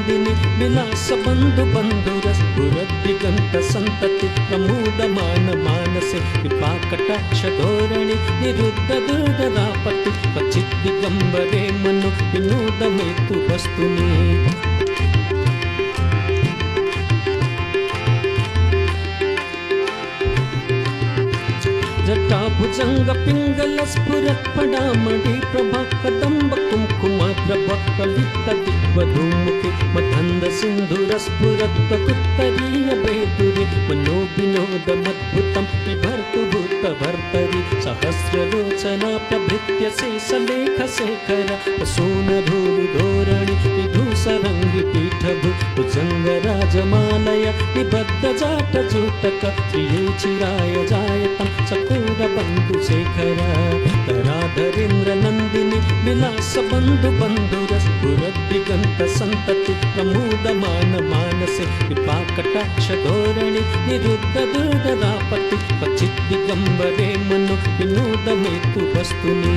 नंदिनी विलास बंधु बंधुरस्फुरद्दिगंत संतति प्रमोदमान मानसे कृपा कटाक्ष धोरणी निरुद्ध दुर्गदापति क्वचित् दिगंबरे मनो विनोद मेतु वस्तुनि जटा भुजंग पिंगल स्फुरत् पडामणि प्रभा कदंब कुंकुमाग्रभ कलित दिग्वधूमुखि मधंद सिंधुर स्फुरत् कुत्तरीय बेदुरि मनो विनोद मद्भुतं बिभर्तु भूत भर्तरि सहस्रलोचना प्रभृत्य शेषलेख शेखर प्रसूनधूलि धोरणि विधूसरंगि पीठभु भुजंग राजमालय निबद्ध जाट जूतक श्रिये चिराय जायतं बंधु शेखर तराधरेन्द्र नंदिनी विलास बंधु बंधुरस्फुरद्दिगंत संतति प्रमोदमान मानसे कृपा कटाक्ष धोरणी निरुद्ध दुर्गदापति क्वचित् दिगंबरे मनो विनोद मेतु वस्तुनि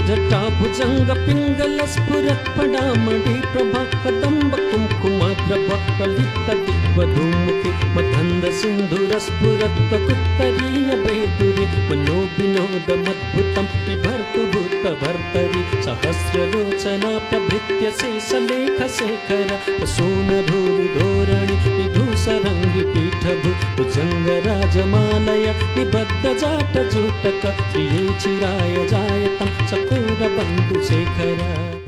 जटा भुजंग पिंगल स्फुरत् पडामणि प्रभा कदंब कुंकुमाग्रभ कलित दिग्वधूमुखि मधंद सिंधुर स्फुरत् कुत्तरीय बेदुरि मनो विनोद मद्भुतं बिभर्तु भूत भर्तरि सहस्रलोचना प्रभृत्य शेषलेख शेखर प्रसूनधूलि धोरणि विधूसरंगि पीठभु भुजंग राजमालय निबद्ध जाट जूतक श्रिये चिराय जायतं बंधु शेखर।